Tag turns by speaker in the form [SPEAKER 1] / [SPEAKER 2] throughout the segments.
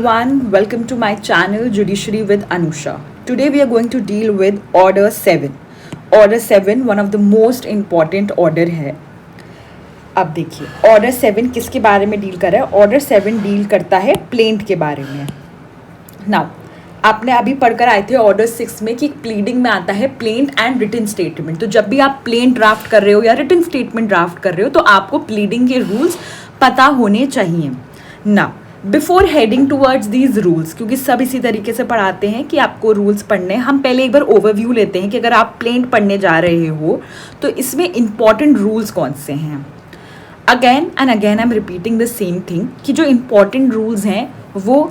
[SPEAKER 1] Everyone, welcome to my channel Judiciary with Anusha. Today we are going to deal with Order 7. Order 7 one of the most important order है. अब देखिए Order 7 किसके बारे में deal कर रहा है. Order 7 डील करता है प्लेंट के बारे में. Now आपने अभी पढ़कर आए थे ऑर्डर 6 में कि प्लीडिंग में आता है प्लेंट एंड रिटन स्टेटमेंट. तो जब भी आप प्लेंट ड्राफ्ट कर रहे हो या रिटन स्टेटमेंट ड्राफ्ट कर रहे हो तो आपको प्लीडिंग के रूल्स पता होने चाहिए. ना before heading towards these rules, क्योंकि सब इसी तरीके से पढ़ाते हैं कि आपको रूल्स पढ़ने, हम पहले एक बार ओवरव्यू लेते हैं कि अगर आप प्लेंट पढ़ने जा रहे हो तो इसमें इंपॉर्टेंट रूल्स कौन से हैं. Again and again I am repeating the same thing कि जो इंपॉर्टेंट रूल्स हैं वो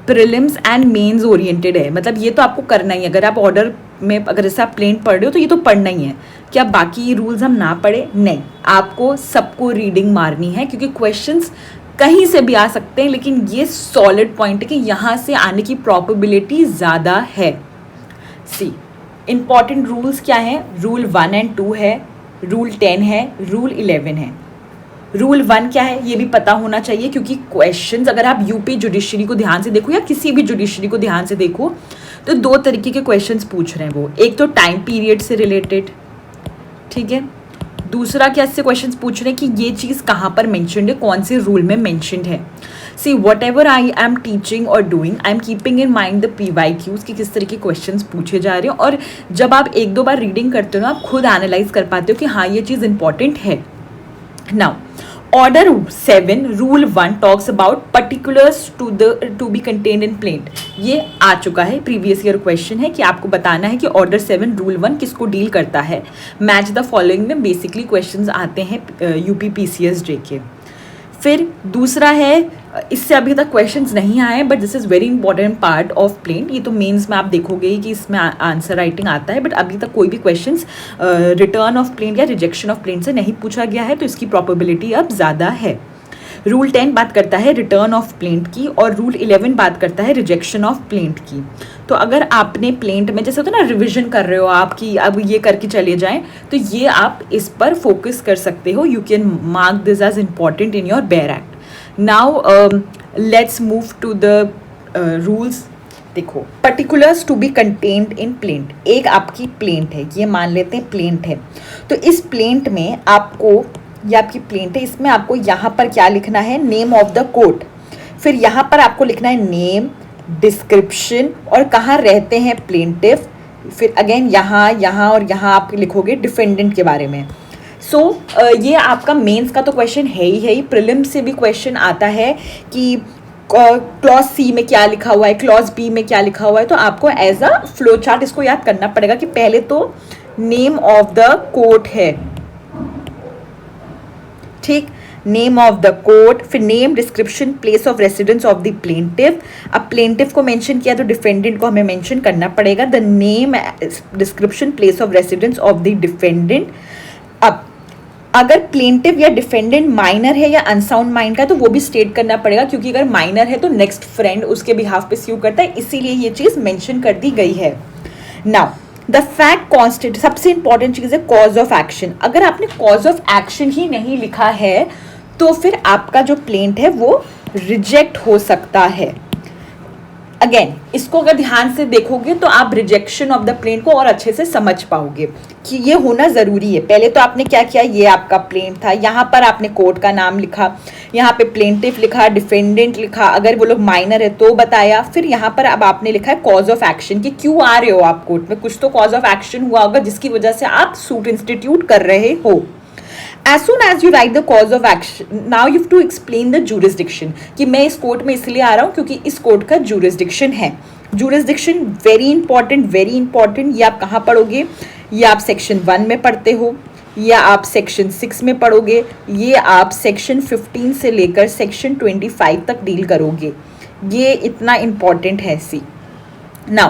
[SPEAKER 1] प्रिलिम्स एंड मेंस ओरिएंटेड है. मतलब ये तो आपको करना ही है. अगर आप ऑर्डर में अगर जैसे आप प्लेंट पढ़ रहे हो तो ये तो पढ़ना ही है. क्या बाकी रूल्स हम ना पढ़े? नहीं, आपको सबको रीडिंग मारनी है क्योंकि क्वेश्चंस कहीं से भी आ सकते हैं, लेकिन ये सॉलिड पॉइंट है कि यहाँ से आने की प्रोबेबिलिटी ज़्यादा है. सी इंपॉर्टेंट रूल्स क्या हैं? रूल 1 एंड 2 है, रूल 10 है, रूल 11 है. रूल 1 क्या है ये भी पता होना चाहिए क्योंकि क्वेश्चंस अगर आप यूपी जुडिशरी को ध्यान से देखो या किसी भी जुडिशरी को ध्यान से देखो तो दो तरीके के क्वेश्चंस पूछ रहे हैं. वो एक तो टाइम पीरियड से रिलेटेड, ठीक है. दूसरा क्या इससे क्वेश्चंस पूछ रहे हैं कि ये चीज़ कहाँ पर मेंशन्ड है, कौन से रूल में मेंशन्ड है. See whatever I am teaching और doing I am keeping in mind the PYQs कि किस तरह के क्वेश्चंस पूछे जा रहे हैं. और जब आप एक दो बार रीडिंग करते हो ना आप खुद एनालाइज कर पाते हो कि हाँ ये चीज़ इंपॉर्टेंट है. Now Order 7 Rule 1 talks about particulars to be contained in plaint. ये आ चुका है, प्रीवियस ईयर क्वेश्चन है कि आपको बताना है कि Order 7 Rule 1 किसको डील करता है. मैच द फॉलोइंग में बेसिकली क्वेश्चंस आते हैं यूपी PCSJ के. फिर दूसरा है, इससे अभी तक क्वेश्चंस नहीं आए but this is very important part of plaint. ये तो मेंस में आप देखोगे ही कि इसमें आंसर राइटिंग आता है, बट अभी तक कोई भी क्वेश्चंस रिटर्न ऑफ प्लेंट या रिजेक्शन ऑफ प्लेंट से नहीं पूछा गया है, तो इसकी प्रोबेबिलिटी अब ज़्यादा है. रूल 10 बात करता है रिटर्न ऑफ प्लेंट की और रूल 11 बात करता है रिजेक्शन ऑफ प्लेंट की. तो अगर आपने प्लेंट में जैसे होता है ना रिविजन कर रहे हो आप कि अब ये करके चले जाएं, तो ये आप इस पर फोकस कर सकते हो. You can mark this as important in your bare act. Now let's move to the rules. देखो particulars to be contained in plaint. एक आपकी प्लेंट है, ये मान लेते हैं प्लेंट है. तो इस प्लेंट में आपको, ये आपकी प्लेंट है, इसमें आपको यहाँ पर क्या लिखना है? Name of the court. फिर यहाँ पर आपको लिखना है नेम, डिस्क्रिप्शन और कहाँ रहते हैं प्लेंटिफ. फिर अगेन यहाँ यहाँ और यहाँ आप लिखोगे डिफेंडेंट के बारे में. सो ये आपका मेंस का तो क्वेश्चन है ही. प्रीलिम से भी क्वेश्चन आता है कि क्लॉज सी में क्या लिखा हुआ है, क्लॉज बी में क्या लिखा हुआ है. तो आपको एज अ फ्लो चार्ट इसको याद करना पड़ेगा कि पहले तो नेम ऑफ द कोर्ट है, ठीक, नेम ऑफ द कोर्ट. फिर name, description, place of residence of the plaintiff. अब प्लेंटिफ को मेंशन किया तो डिफेंडेंट को हमें मेंशन करना पड़ेगा. The name, description, place of residence of the defendant. अब अगर प्लेंटिफ या डिफेंडेंट माइनर है या अनसाउंड माइंड का है तो वो भी स्टेट करना पड़ेगा, क्योंकि अगर माइनर है तो नेक्स्ट फ्रेंड उसके बिहाफ पे स्यू करता है, इसीलिए ये चीज़ मेंशन कर दी गई है. नाउ द फैक्ट कॉन्स्टिट्यूट, सबसे इंपॉर्टेंट चीज़ है कॉज ऑफ एक्शन. अगर आपने कॉज ऑफ एक्शन ही नहीं लिखा है तो फिर आपका जो प्लेंट है वो रिजेक्ट हो सकता है. अगेन इसको अगर ध्यान से देखोगे तो आप रिजेक्शन ऑफ द प्लेंट को और अच्छे से समझ पाओगे कि ये होना ज़रूरी है. पहले तो आपने क्या किया, ये आपका प्लेंट था, यहाँ पर आपने कोर्ट का नाम लिखा, यहाँ पे प्लेंटिफ लिखा, डिफेंडेंट लिखा, अगर वो लोग माइनर है तो बताया. फिर यहाँ पर अब आपने लिखा है कॉज ऑफ एक्शन कि क्यों आ रहे हो आप कोर्ट में. कुछ तो कॉज ऑफ एक्शन हुआ होगा जिसकी वजह से आप सूट इंस्टीट्यूट कर रहे हो. As soon as you write the cause of action, now you have to explain the jurisdiction कि मैं इस कोर्ट में इसलिए आ रहा हूँ क्योंकि इस कोर्ट का jurisdiction है. jurisdiction very important. ये आप कहाँ पढ़ोगे? ये आप सेक्शन 1 में पढ़ते हो या आप सेक्शन 6 में पढ़ोगे, ये आप सेक्शन 15 से लेकर सेक्शन 25 तक डील करोगे. ये इतना इम्पॉर्टेंट है. See now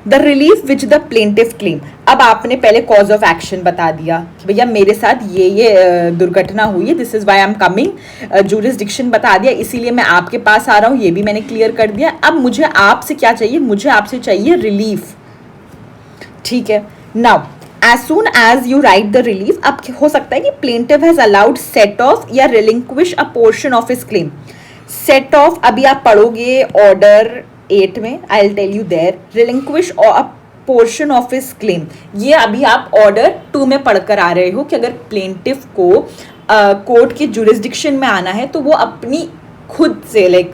[SPEAKER 1] the relief which the plaintiff claim. अब आपने पहले कॉज ऑफ एक्शन बता दिया कि भैया मेरे साथ ये दुर्घटना हुई है, this is why I am coming. Jurisdiction बता दिया, इसीलिए मैं आपके पास आ रहा हूँ, ये भी मैंने क्लियर कर दिया. अब मुझे आपसे क्या चाहिए? मुझे आपसे चाहिए रिलीफ, ठीक है. Now as soon as you write the relief, अब हो सकता है कि plaintiff has allowed set off या relinquish a portion of his claim. Set off, अभी आप पढ़ोगे ऑर्डर 8 में, I will tell you there, relinquish a portion of his claim. ये अभी आप ऑर्डर 2 में पढ़कर आ रहे हो कि अगर प्लेंटिफ को कोर्ट के जुरिस्डिक्शन में आना है तो वो अपनी खुद से लाइक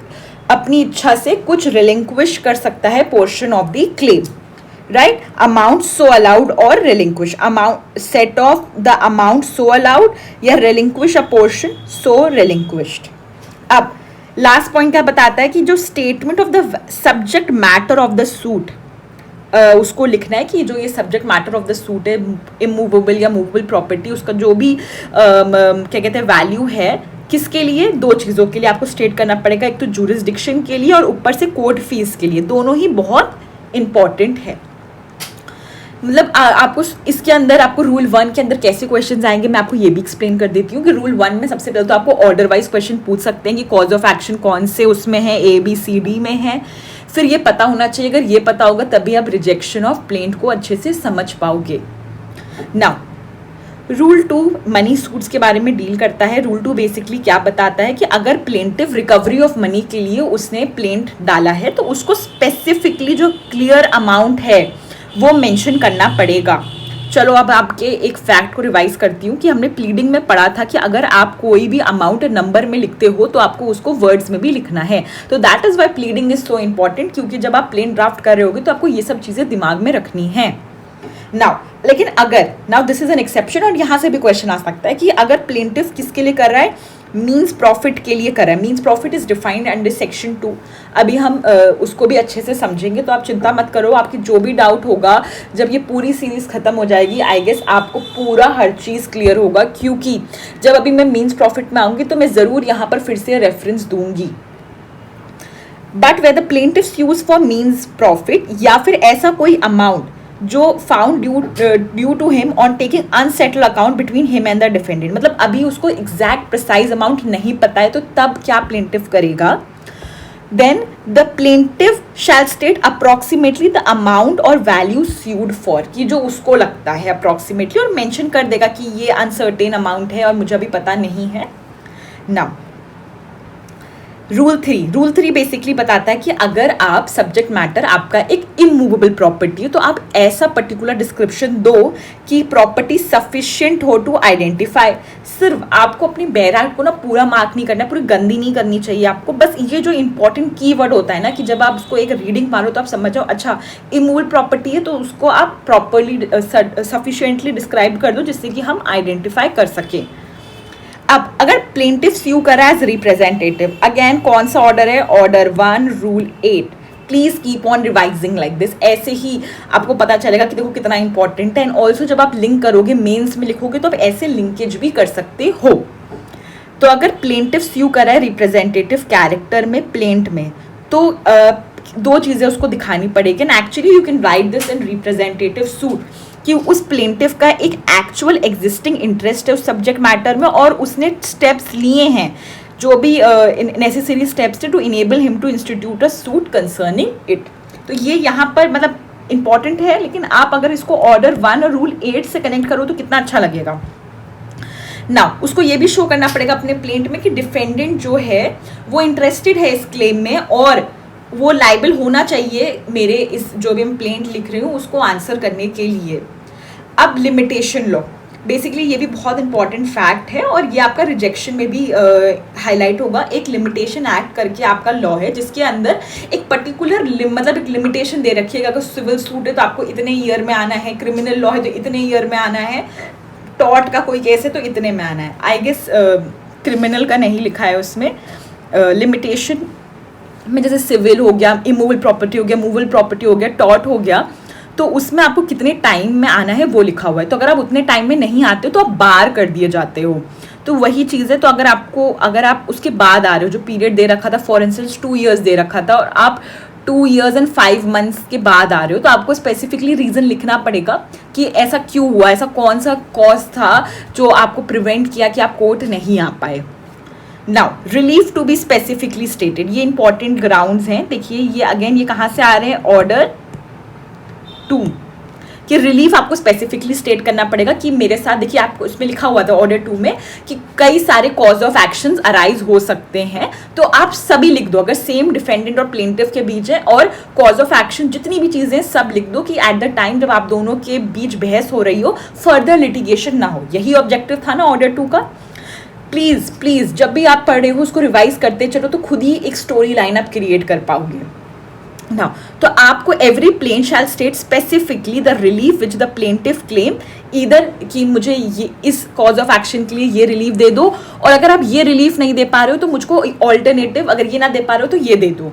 [SPEAKER 1] अपनी इच्छा से कुछ रिलिंक्विश कर सकता है portion of the claim, right. Amount so allowed और relinquish, amount set off the amount so allowed या relinquish a portion so relinquished. अब लास्ट पॉइंट क्या बताता है कि जो statement of the subject matter of the suit, उसको लिखना है कि जो ये subject matter of the suit है, इमूवेबल या मूवेबल प्रॉपर्टी, उसका जो भी क्या कहते हैं वैल्यू है, किसके लिए, 2 चीज़ों के लिए आपको स्टेट करना पड़ेगा, एक तो जुरिस्डिक्शन के लिए और ऊपर से कोर्ट फीस के लिए, दोनों ही बहुत इंपॉर्टेंट है। मतलब आपको इसके अंदर आपको रूल 1 के अंदर कैसे क्वेश्चंस आएंगे मैं आपको ये भी एक्सप्लेन कर देती हूँ कि रूल 1 में सबसे पहले तो आपको ऑर्डर वाइज क्वेश्चन पूछ सकते हैं कि कॉज ऑफ एक्शन कौन से उसमें है, A B C D में है, फिर ये पता होना चाहिए, अगर ये पता होगा तभी आप रिजेक्शन ऑफ प्लेंट को अच्छे से समझ पाओगे। नाउ रूल 2 मनी सूट्स के बारे में डील करता है। रूल 2 बेसिकली क्या बताता है कि अगर प्लेंटिव रिकवरी ऑफ मनी के लिए उसने प्लेंट डाला है तो उसको स्पेसिफिकली जो क्लियर अमाउंट है वो मेंशन करना पड़ेगा। चलो अब आपके एक फैक्ट को रिवाइज करती हूँ कि हमने प्लीडिंग में पढ़ा था कि अगर आप कोई भी अमाउंट नंबर में लिखते हो तो आपको उसको वर्ड्स में भी लिखना है। तो that is why pleading is so important, क्योंकि जब आप प्लेन ड्राफ्ट कर रहे होगे तो आपको ये सब चीज़ें दिमाग में रखनी है। लेकिन अगर दिस इज एन एक्सेप्शन और यहाँ से भी क्वेश्चन आ सकता है कि अगर प्लेंटिफ किसके लिए कर रहा है, मीन्स प्रॉफिट के लिए कर रहा है। Means profit is defined under section 2। अभी हम उसको भी अच्छे से समझेंगे, तो आप चिंता मत करो, आपकी जो भी डाउट होगा जब ये पूरी सीरीज खत्म हो जाएगी आई गेस आपको पूरा हर चीज़ क्लियर होगा, क्योंकि जब अभी मैं मीन्स प्रॉफिट में आऊँगी तो मैं ज़रूर यहाँ पर फिर से रेफरेंस दूंगी। But where the plaintiffs use for means profit या फिर ऐसा कोई अमाउंट जो found due to him on taking unsettled account between him and the defendant, मतलब अभी उसको एग्जैक्ट प्रिसाइज अमाउंट नहीं पता है तो तब क्या प्लेंटिफ करेगा, then the plaintiff shall state approximately the amount और वैल्यू स्यूड फॉर, कि जो उसको लगता है अप्रॉक्सीमेटली, और मेंशन कर देगा कि ये अनसर्टेन अमाउंट है और मुझे अभी पता नहीं है। नाउ रूल 3 बेसिकली बताता है कि अगर आप सब्जेक्ट मैटर आपका एक इमूवेबल प्रॉपर्टी है तो आप ऐसा पर्टिकुलर डिस्क्रिप्शन दो कि प्रॉपर्टी सफिशिएंट हो टू आइडेंटिफाई। सिर्फ आपको अपनी बैराट को ना पूरा मार्क नहीं करना है, पूरी गंदी नहीं करनी चाहिए आपको, बस ये जो इंपॉर्टेंट कीवर्ड होता है ना कि जब आप उसको एक रीडिंग मारो तो आप समझ जाओ अच्छा इमूवेबल प्रॉपर्टी है, तो उसको आप प्रॉपरली सफिशिएंटली डिस्क्राइब कर दो जिससे कि हम आइडेंटिफाई कर सकें। अब अगर प्लेंटिफ स्यू करा एज रिप्रेजेंटेटिव, अगेन कौन सा ऑर्डर है, order 1 rule 8। Please keep on revising like this, ऐसे ही आपको पता चलेगा कि देखो कितना इंपॉर्टेंट है। एंड ऑल्सो जब आप लिंक करोगे मेंस में लिखोगे तो आप ऐसे लिंकेज भी कर सकते हो। तो अगर प्लेंटिफ स्यू करा है रिप्रेजेंटेटिव कैरेक्टर में प्लेंट में, तो 2 चीजें उसको दिखानी पड़ेगी। And actually you can write this in representative suit कि उस प्लेंटिफ का एक एक्चुअल एग्जिस्टिंग इंटरेस्ट है उस सब्जेक्ट मैटर में और उसने स्टेप्स लिए हैं जो भी नेसेसरी स्टेप्स थे to enable him to institute a suit concerning it. तो ये यहाँ पर मतलब इंपॉर्टेंट है, लेकिन आप अगर इसको ऑर्डर 1 और रूल 8 से कनेक्ट करो तो कितना अच्छा लगेगा ना। उसको ये भी शो करना पड़ेगा अपने प्लेंट में कि डिफेंडेंट जो है वो इंटरेस्टेड है इस क्लेम में और वो लाइबल होना चाहिए मेरे इस जो भी मैं प्लेंट लिख रही हूँ उसको आंसर करने के लिए। अब लिमिटेशन लॉ, बेसिकली ये भी बहुत इंपॉर्टेंट फैक्ट है और ये आपका रिजेक्शन में भी हाईलाइट होगा। एक लिमिटेशन एक्ट करके आपका लॉ है जिसके अंदर एक पर्टिकुलर मतलब एक लिमिटेशन दे रखी है। अगर सिविल सूट है तो आपको इतने ईयर में आना है, क्रिमिनल लॉ है तो इतने ईयर में आना है, टॉर्ट का कोई केस है तो इतने में आना है। आई गेस क्रिमिनल का नहीं लिखा है उसमें। लिमिटेशन में जैसे सिविल हो गया, इमूवेबल प्रॉपर्टी हो गया, मूवेबल प्रॉपर्टी हो गया, टॉर्ट हो गया, तो उसमें आपको कितने टाइम में आना है वो लिखा हुआ है। तो अगर आप उतने टाइम में नहीं आते हो तो आप बार कर दिए जाते हो। तो वही चीज़ है। तो अगर आप उसके बाद आ रहे हो, जो पीरियड दे रखा था फॉर इंस्टेंस 2 years दे रखा था और आप 2 years and 5 months के बाद आ रहे हो, तो आपको स्पेसिफिकली रीज़न लिखना पड़ेगा कि ऐसा क्यों हुआ, ऐसा कौन सा कॉज था जो आपको प्रिवेंट किया कि आप कोर्ट नहीं आ पाए। Now relief to be specifically stated, ये इंपॉर्टेंट ग्राउंड्स हैं। देखिए ये अगेन ये कहाँ से आ रहे हैं, ऑर्डर 2 कि रिलीफ आपको स्पेसिफिकली स्टेट करना पड़ेगा कि मेरे साथ, देखिए आपको इसमें लिखा हुआ था ऑर्डर 2 में कि कई सारे कॉज ऑफ एक्शंस अराइज हो सकते हैं, तो आप सभी लिख दो, अगर सेम डिफेंडेंट और प्लेंटिफ के बीच है और कॉज ऑफ एक्शन जितनी भी चीजें सब लिख दो कि एट द टाइम जब आप दोनों के बीच बहस हो रही हो फर्दर लिटिगेशन ना हो। यही ऑब्जेक्टिव था ना ऑर्डर 2 का। प्लीज प्लीज जब भी आप पढ़ रहे हो उसको रिवाइज करते चलो, तो खुद ही एक स्टोरी लाइन आप क्रिएट कर पाओगे ना। तो आपको every plain shall state specifically the relief which the plaintiff claim, इधर कि मुझे ये इस कॉज ऑफ एक्शन के लिए ये रिलीफ दे दो, और अगर आप ये रिलीफ नहीं दे पा रहे हो तो मुझको ऑल्टरनेटिव, अगर ये ना दे पा रहे हो तो ये दे दो।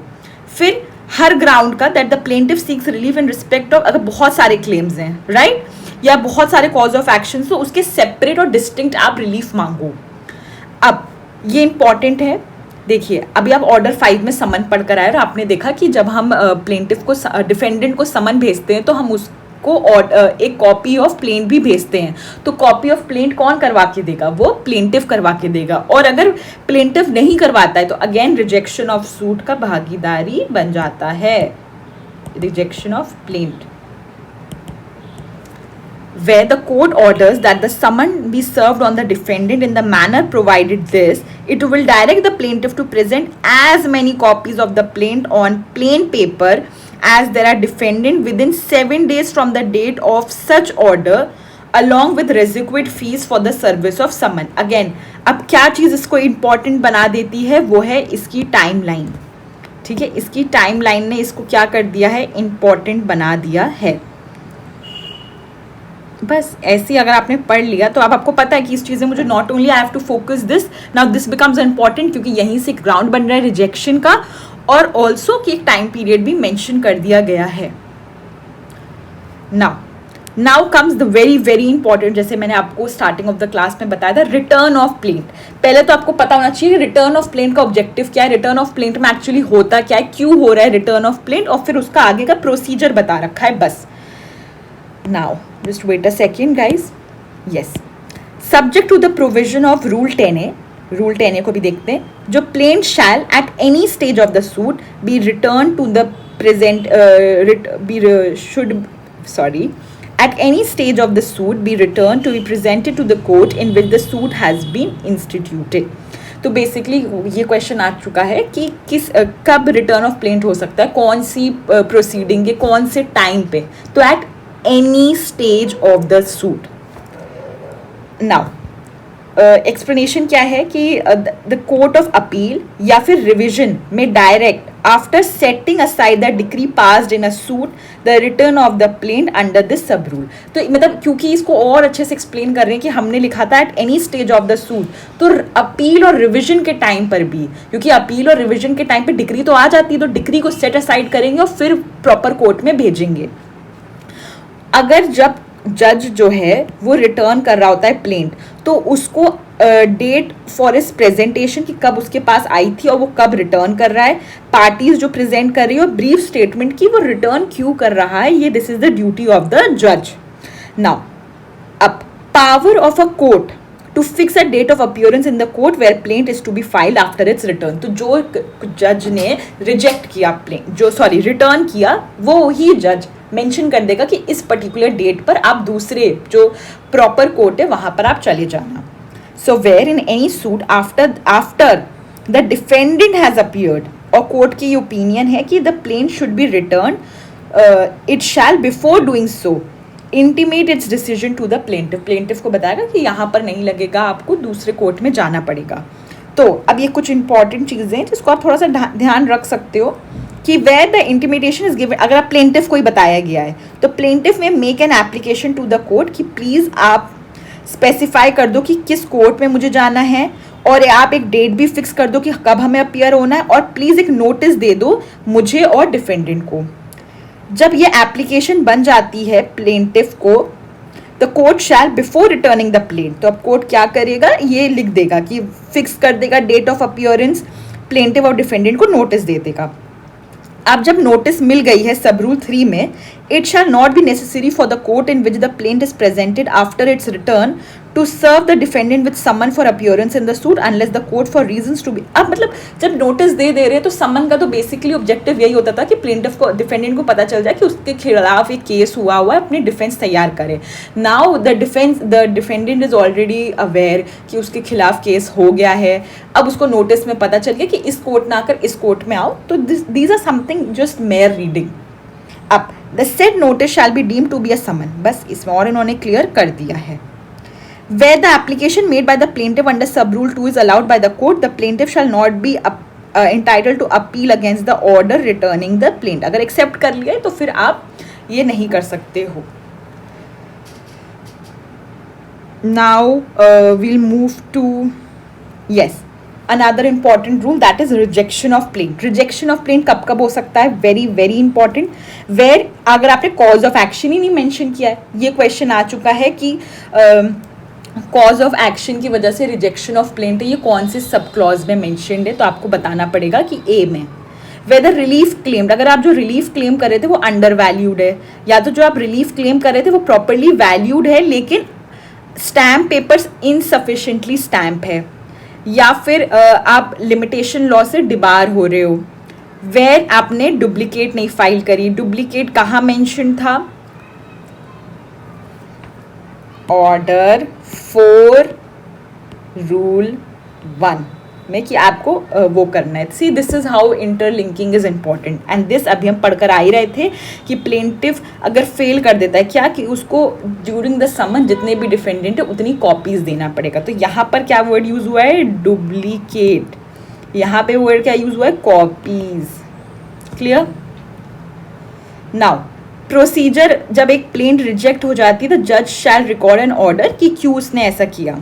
[SPEAKER 1] फिर हर ग्राउंड का that the plaintiff seeks relief in respect of, अगर बहुत सारे क्लेम्स हैं राइट, या बहुत सारे कॉज ऑफ एक्शन, तो उसके सेपरेट और डिस्टिंक्ट आप रिलीफ मांगो। अब ये इंपॉर्टेंट है, देखिए अभी आप ऑर्डर 5 में समन पढ़कर आए और आपने देखा कि जब हम प्लेंटिफ को, डिफेंडेंट को समन भेजते हैं तो हम उसको एक कॉपी ऑफ प्लेंट भी भेजते हैं। तो कॉपी ऑफ प्लेंट कौन करवा के देगा? वो प्लेंटिफ करवा के देगा। और अगर प्लेंटिफ नहीं करवाता है तो अगेन रिजेक्शन ऑफ सूट का भागीदारी बन जाता है, rejection of plaint. Where the court orders that the summon be served on the defendant in the manner provided this, it will direct the plaintiff to present as many copies of the plaint on plain paper as there are defendant within 7 days from the date of such order, along with requisite fees for the service of summon. Again, अब क्या चीज़ इसको important बना देती है वो है इसकी timeline. ठीक है, इसकी टाइमलाइन ने इसको क्या कर दिया है? important बना दिया है। बस ऐसे अगर आपने पढ़ लिया तो अब आपको पता है कि इस चीज़ें मुझे not only I have to focus this, now this becomes important, क्योंकि यहीं से ग्राउंड बन रहा है रिजेक्शन का, और ऑल्सो कि एक टाइम पीरियड भी मेंशन कर दिया गया है। Now comes the very very important, जैसे मैंने आपको स्टार्टिंग ऑफ द क्लास में बताया था, रिटर्न ऑफ प्लेंट। पहले तो आपको पता होना चाहिए रिटर्न ऑफ प्लेंट का ऑब्जेक्टिव क्या है, रिटर्न ऑफ प्लेंट में एक्चुअली होता क्या है, क्यों हो रहा है रिटर्न ऑफ प्लेंट, और फिर उसका आगे का प्रोसीजर बता रखा है बस। Now, just wait a second, guys. Yes. Subject to the provision of Rule 10A, Rule 10A को भी देखते हैं, जो plaint shall at any stage of the suit be returned to the present, at any stage of the suit be returned to be presented to the court in which the suit has been instituted. तो basically ये question आ चुका है कि कब return of plaint हो सकता है, कौन सी प्रोसीडिंग के कौन से टाइम पे, तो eight any stage of the suit. Now, explanation क्या है कि the court of appeal या फिर revision में direct after setting aside the decree passed in a suit the return of the plaint under this sub rule. तो मतलब क्योंकि इसको और अच्छे से explain कर रहे हैं कि हमने लिखा था at any stage of the suit, तो अपील और रिविजन के टाइम पर भी, क्योंकि अपील और रिविजन के टाइम पे डिक्री तो आ जाती है, तो डिक्री को सेट असाइड करेंगे और फिर प्रॉपर कोर्ट में भेजेंगे। अगर जब जज जो है वो रिटर्न कर रहा होता है प्लेंट, तो उसको डेट फॉर इस प्रेजेंटेशन की कब उसके पास आई थी और वो कब रिटर्न कर रहा है, पार्टीज जो प्रेजेंट कर रही है और ब्रीफ स्टेटमेंट की वो रिटर्न क्यों कर रहा है, ये this is the duty of the जज। नाउ अब power of a court to fix a date of appearance in the court where plaint is to be filed after its return. तो जो जज ने रिजेक्ट किया प्लेंट, रिटर्न किया, वो ही जज मेंशन कर देगा कि इस पर्टिकुलर डेट पर आप दूसरे जो प्रॉपर कोर्ट है वहां पर आप चले जाना। So where in any suit after the defendant has appeared, और कोर्ट की ओपिनियन है कि the plaint should be return, it shall before doing so intimate its decision to the plaintiff. Plaintiff को बताएगा कि यहाँ पर नहीं लगेगा, आपको दूसरे कोर्ट में जाना पड़ेगा। तो अब ये कुछ इंपॉर्टेंट चीज़ें हैं जिसको आप थोड़ा सा ध्यान रख सकते हो कि वेयर द इंटीमेटेशन इज गिवन, अगर आप प्लेंटिफ को ही बताया गया है तो plaintiff may make an application to the court कि प्लीज़ आप स्पेसिफाई कर दो कि किस कोर्ट में मुझे जाना है, और आप एक डेट भी फिक्स कर दो कि कब हमें अपीयर होना है, और प्लीज़ एक नोटिस दे दो मुझे और डिफेंडेंट को। जब ये एप्लीकेशन बन जाती है प्लेंटिफ को, the court shell before returning the plaint, तो अब कोर्ट क्या करेगा, ये लिख देगा कि फिक्स कर देगा डेट ऑफ अपीयरेंस, प्लेंटिफ और डिफेंडेंट को नोटिस दे देगा। अब जब नोटिस मिल गई है सब रूल 3 में, it shall not be necessary for the court in which the plaint is presented after its return to serve the defendant with summon for appearance in the suit unless the court for reasons to be. अब मतलब जब notice दे रहे हैं तो समन का तो basically objective यही होता था कि प्लेंटिफ को, डिफेंडेंट को पता चल जाए कि उसके खिलाफ एक केस हुआ है, अपनी डिफेंस तैयार करे। Now the defendant is already aware कि उसके खिलाफ केस हो गया है, अब उसको नोटिस में पता चल गया कि इस कोर्ट ना आकर इस कोर्ट में आओ, तो these are something just mere reading. अब the said notice shall be deemed to be a summon, बस इसमें और इन्होंने क्लियर कर दिया है। Where the application made by the plaintiff under sub rule 2 is allowed by the court, the plaintiff shall not be entitled to appeal against the order returning the plaint। अगर accept कर लिया तो फिर आप ये नहीं कर सकते हो। Now we'll move to another important rule, that is rejection of plaint। rejection of plaint कब कब हो सकता है? very very important। where अगर आपने cause of action ही नहीं mention किया है, ये क्वेश्चन आ चुका है कि कॉज ऑफ एक्शन की वजह से रिजेक्शन ऑफ प्लेंट है, ये कौन से सब क्लॉज में मेंशन्ड है, तो आपको बताना पड़ेगा कि ए में। वेदर रिलीफ क्लेम्ड, अगर आप जो रिलीफ क्लेम कर रहे थे वो अंडर वैल्यूड है, या तो जो आप रिलीफ क्लेम कर रहे थे वो प्रॉपरली वैल्यूड है लेकिन स्टैम्प पेपर्स इनसफिशिएंटली स्टैम्प है, या फिर आप लिमिटेशन लॉ से डिबार हो रहे हो। वेयर आपने डुप्लीकेट नहीं फाइल करी, डुप्लीकेट कहाँ मेंशन था? ऑर्डर 4 रूल 1 में कि आपको वो करना है। See this is how interlinking is important and this अभी हम पढ़कर आ ही रहे थे कि प्लेंटिफ अगर फेल कर देता है क्या कि उसको ड्यूरिंग द समन जितने भी डिफेंडेंट है उतनी कॉपीज देना पड़ेगा। तो यहाँ पर क्या वर्ड यूज हुआ है? डुप्लीकेट। यहाँ पे वर्ड क्या यूज हुआ है? कॉपीज। क्लियर? नाउ प्रोसीजर, जब एक प्लेंट रिजेक्ट हो जाती है तो जज शैल रिकॉर्ड एन ऑर्डर कि क्यों उसने ऐसा किया।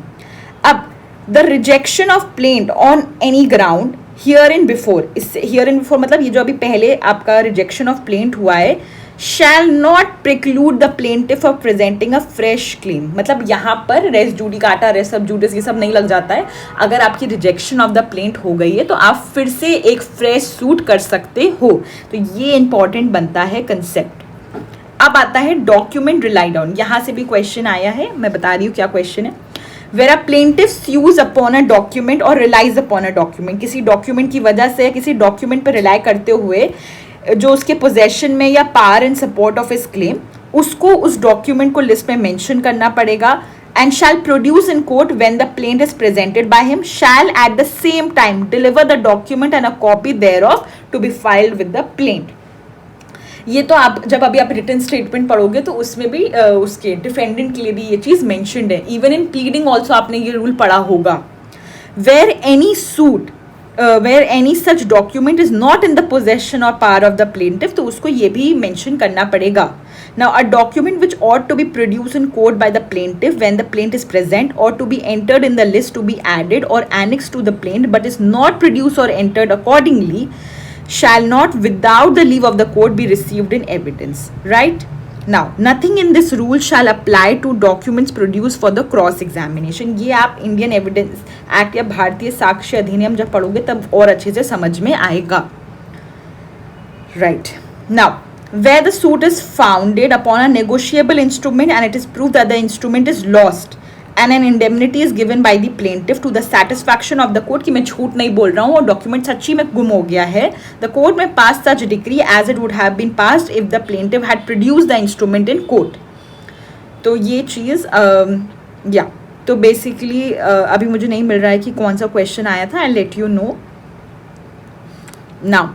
[SPEAKER 1] अब the rejection of plaint on any ground here in before, इससे हियर इन बिफोर मतलब ये जो अभी पहले आपका रिजेक्शन ऑफ प्लेंट हुआ है, shall not preclude the plaintiff of presenting a fresh claim. मतलब यहाँ पर रेस जूडिकाटा, रेस सब जूडिस ये सब नहीं लग जाता है। अगर आपकी रिजेक्शन ऑफ द प्लेंट हो गई है तो आप फिर से एक फ्रेश सूट कर सकते हो। तो ये इंपॉर्टेंट बनता है कंसेप्ट। अब आता है डॉक्यूमेंट रिलाइड ऑन, यहाँ से भी क्वेश्चन आया है, मैं बता रही हूँ क्या क्वेश्चन है। Where a plaintiff sues upon a document or relies upon a document, किसी डॉक्यूमेंट की वजह से किसी डॉक्यूमेंट पर रिलाई करते हुए जो उसके पोजेशन में या power in support of his claim, उसको उस डॉक्यूमेंट को लिस्ट में मेंशन करना पड़ेगा। And shall produce in court when the plaint is presented by him, shall at the same time deliver the document and a copy thereof to be filed with the plaint. ये तो आप जब अभी आप written statement पढ़ोगे तो उसमें भी उसके डिफेंडेंट के लिए भी ये चीज़ मेंशन्ड है। इवन इन प्लीडिंग ऑल्सो आपने ये रूल पढ़ा होगा। Where any suit where any such document is not in the possession or power of the plaintiff, तो उसको ये भी मेंशन करना पड़ेगा। Now a document which ought to be produced in court by the plaintiff when the plaint is present or to be entered in the list to be added or annexed to the plaint but is not produced or entered accordingly shall not without the leave of the court be received in evidence, right? Now nothing in this rule shall apply to documents produced for the cross examination। ये आप Indian evidence act या भारतीय साक्ष्य अधिनियम जब पढ़ोगे तब और अच्छे से समझ में आएगा, right? Now where the suit is founded upon a negotiable instrument and it is proved that the instrument is lost and an indemnity is given by the plaintiff to the satisfaction of the court, कि मैं झूठ नहीं बोल रहा हूँ और document सच्ची में गुम हो गया है, the court may pass such decree as it would have been passed if the plaintiff had produced the instrument in court। तो ये चीज़ या तो बेसिकली अभी मुझे नहीं मिल रहा है कि कौन सा क्वेश्चन आया था, I let you know now.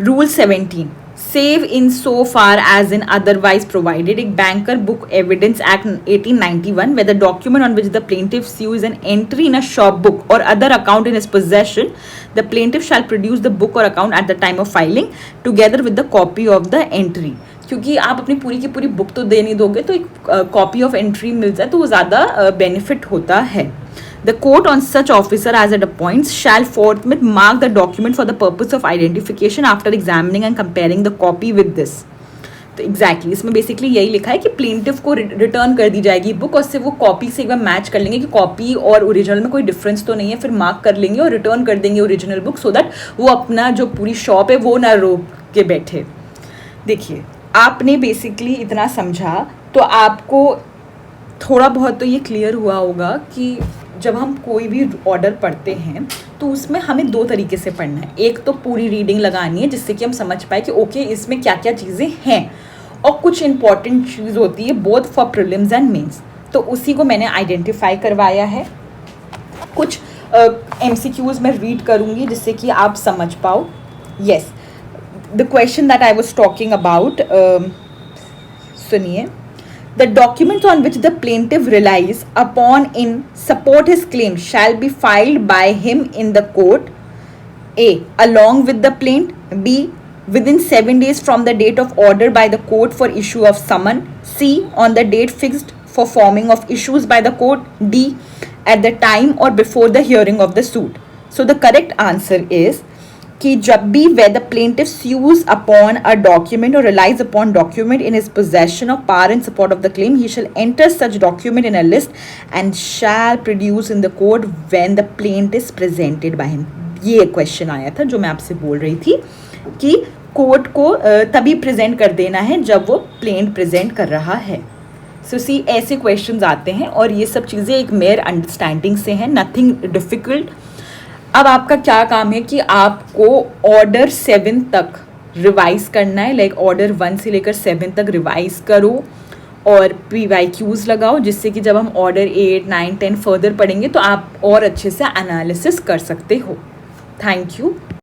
[SPEAKER 1] Rule 17 save in so far as in otherwise provided, एक banker book evidence act 1891 where the document on which the plaintiff sues an entry in a shop book or other account in his possession, the plaintiff shall produce the book or account at the time of filing together with the copy of the entry। क्योंकि आप अपनी पूरी की पूरी book तो दे नहीं दोगे तो एक कॉपी ऑफ एंट्री मिल जाए तो वो ज़्यादा बेनिफिट होता है। The court on such officer as it appoints shall forthwith mark the document for the purpose of identification after examining and comparing the copy with this। तो एग्जैक्टली इसमें basically यही लिखा है कि प्लेंटिफ को रिटर्न कर दी जाएगी बुक और उससे वो कॉपी से एक बार मैच कर लेंगे कि कॉपी और ओरिजिनल में कोई डिफरेंस तो नहीं है, फिर मार्क कर लेंगे और रिटर्न कर देंगे ओरिजिनल बुक सो दैट वो अपना जो पूरी शॉप है वो ना रोक के बैठे। देखिए आपने बेसिकली इतना समझा तो आपको थोड़ा बहुत तो ये क्लियर हुआ होगा कि जब हम कोई भी ऑर्डर पढ़ते हैं तो उसमें हमें दो तरीके से पढ़ना है। एक तो पूरी रीडिंग लगानी है जिससे कि हम समझ पाए कि ओके इसमें क्या क्या चीज़ें हैं, और कुछ इंपॉर्टेंट चीज़ होती है both for prelims and mains, तो उसी को मैंने आइडेंटिफाई करवाया है। कुछ MCQs मैं रीड करूँगी जिससे कि आप समझ पाओ। Yes, the question that I was talking about, सुनिए। The documents on which the plaintiff relies upon in support his claim shall be filed by him in the court. A. Along with the plaint. B. Within 7 days from the date of order by the court for issue of summon. C. On the date fixed for forming of issues by the court. D. At the time or before the hearing of the suit. So the correct answer is कि जब भी where the plaintiff sues upon a document or relies upon document in his possession of power in support of the claim, he shall enter such document in a list and shall produce in the court when the plaint is presented by him. ये question आया था जो मैं आपसे बोल रही थी कि कोर्ट को तभी प्रेजेंट कर देना है जब वो प्लेंट प्रेजेंट कर रहा है। सो सी ऐसे क्वेश्चंस आते हैं और ये सब चीज़ें एक मेयर अंडरस्टैंडिंग से हैं, नथिंग डिफ़िकल्ट। अब आपका क्या काम है कि आपको ऑर्डर 7 तक रिवाइज करना है, लाइक ऑर्डर 1 से लेकर 7 तक रिवाइज करो और PYQs लगाओ, जिससे कि जब हम ऑर्डर 8, 9, 10 फर्दर पढ़ेंगे तो आप और अच्छे से एनालिसिस कर सकते हो। Thank you.